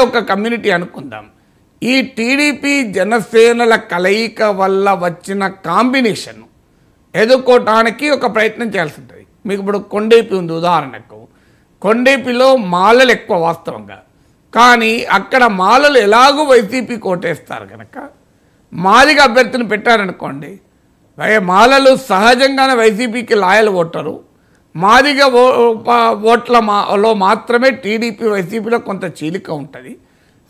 ఒక కమ్యూనిటీ అనుకుందాం. ఈ టీడీపీ జనసేనల కలయిక వల్ల వచ్చిన కాంబినేషన్ ఎదుర్కోవటానికి ఒక ప్రయత్నం చేయాల్సి ఉంటుంది. మీకు ఇప్పుడు కొండేపి ఉంది ఉదాహరణకు. కొండేపిలో మాలలు ఎక్కువ వాస్తవంగా, కానీ అక్కడ మాలలు ఎలాగూ వైసీపీ కోటేస్తారు కనుక మాదిగ అభ్యర్థిని పెట్టారనుకోండి, మాలలు సహజంగానే వైసీపీకి లాయల్ ఓటరు. మాదిగ ఓట్లలో మాత్రమే టీడీపీ వైసీపీలో కొంత చీలిక ఉంటుంది.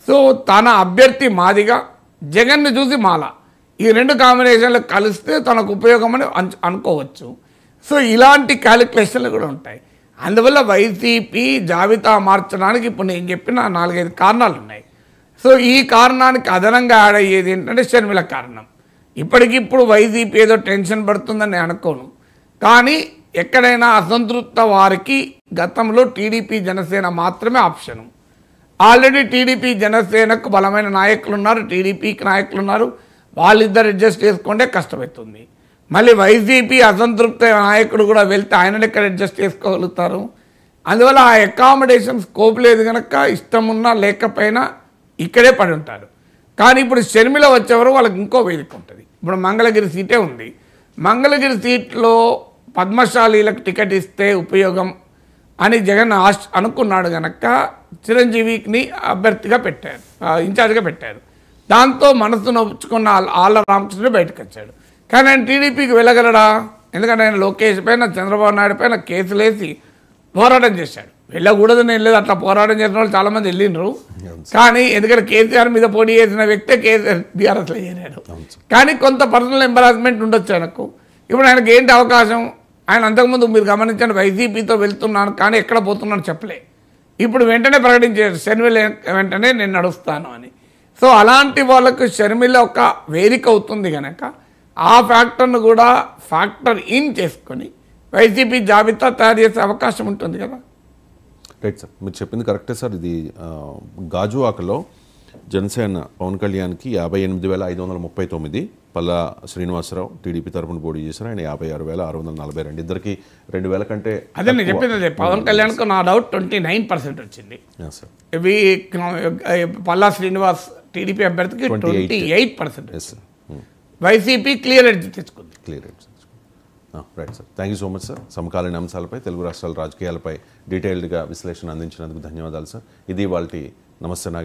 సో తన అభ్యర్థి మాదిగ, జగన్ను చూసి మాల, ఈ రెండు కాంబినేషన్లు కలిస్తే తనకు ఉపయోగం అని అనుకోవచ్చు. సో ఇలాంటి క్యాలిక్యులేషన్లు కూడా ఉంటాయి. అందువల్ల వైసీపీ జాబితా మార్చడానికి ఇప్పుడు నేను చెప్పిన 4-5 కారణాలు ఉన్నాయి. సో ఈ కారణానికి అదనంగా యాడ్ అయ్యేది ఏంటంటే షర్మిల కారణం. ఇప్పటికిప్పుడు వైసీపీ ఏదో టెన్షన్ పడుతుందని నేను అనుకోను, కానీ ఎక్కడైనా అసంతృప్త వారికి గతంలో టీడీపీ జనసేన మాత్రమే ఆప్షను. ఆల్రెడీ టీడీపీ జనసేనకు బలమైన నాయకులు ఉన్నారు, టీడీపీకి నాయకులు ఉన్నారు. వాళ్ళిద్దరు అడ్జస్ట్ చేసుకుంటే కష్టమవుతుంది. మళ్ళీ వైసీపీ అసంతృప్త నాయకుడు కూడా వెళ్తే ఆయన ఎక్కడ అడ్జస్ట్ చేసుకోగలుగుతారు? అందువల్ల ఆ అకామిడేషన్ స్కోప్ లేదు కనుక ఇష్టం ఉన్నా లేకపోయినా ఇక్కడే పడి ఉంటారు. కానీ ఇప్పుడు షర్మిల వచ్చేవారు వాళ్ళకి ఇంకో వేదిక ఉంటుంది. ఇప్పుడు మంగళగిరి సీటే ఉంది. మంగళగిరి సీట్లో పద్మశాలీలకు టికెట్ ఇస్తే ఉపయోగం అని జగన్ అనుకున్నాడు కనుక చిరంజీవిని అభ్యర్థిగా పెట్టారు, ఇన్ఛార్జ్గా పెట్టారు. దాంతో మనసు నొప్పుకున్న ఆళ్ళ రామకృష్ణుడు బయటకు వచ్చాడు. కానీ ఆయన టీడీపీకి వెళ్ళగలడా? ఎందుకంటే ఆయన లోకేష్ పైన, చంద్రబాబు నాయుడు పైన కేసులు వేసి పోరాటం చేశాడు. వెళ్ళకూడదని వెళ్ళలేదు, అట్లా పోరాటం చేసిన వాళ్ళు చాలామంది వెళ్ళిండ్రు. కానీ ఎందుకంటే కేసీఆర్ మీద పోటీ చేసిన వ్యక్తే కేసీఆర్ బీఆర్ఎస్లో చేరాడు. కానీ కొంత పర్సనల్ ఎంబరాస్మెంట్ ఉండొచ్చు ఆయనకు. ఇప్పుడు ఆయనకి ఏంటి అవకాశం? ఆయన అంతకుముందు మీరు గమనించండి, వైసీపీతో వెళ్తున్నాను కానీ ఎక్కడ పోతున్నాను చెప్పలే. ఇప్పుడు వెంటనే ప్రకటించారు షర్మిల వెంటనే నేను నడుస్తాను అని. సో అలాంటి వాళ్ళకు షర్మిల ఒక వేదిక అవుతుంది కనుక ఆ ఫ్యాక్టర్ను కూడా ఫ్యాక్టర్ ఇన్ చేసుకొని వైసీపీ జాబితా తయారు చేసే అవకాశం ఉంటుంది కదా. రైట్ సార్, మీరు చెప్పింది కరెక్టే సార్. ఇది గాజువాకలో జనసేన పవన్ కళ్యాణ్కి 58,539, పల్లా శ్రీనివాసరావు టీడీపీ తరఫున పోటీ చేశారు, ఆయన 56,642. ఇద్దరికి 2,000 కంటే అదే నేను చెప్పింది. పవన్ కళ్యాణ్కు నా డౌట్ 29% వచ్చింది. ఇవి పల్లా శ్రీనివాస్ టీడీపీ అభ్యర్థికి 28%. వైసీపీ క్లియర్ ఎడ్జ్ తెచ్చుకుంది. Right sir, thank you so much sir. సమకాలీన అంశాలపై, తెలుగు రాష్ట్రాల రాజకీయాలపై డీటెయిల్డ్గా విశ్లేషణ అందించినందుకు ధన్యవాదాలు సార్. ఇది వాళ్ళ నమస్తే నాగేశ్వర.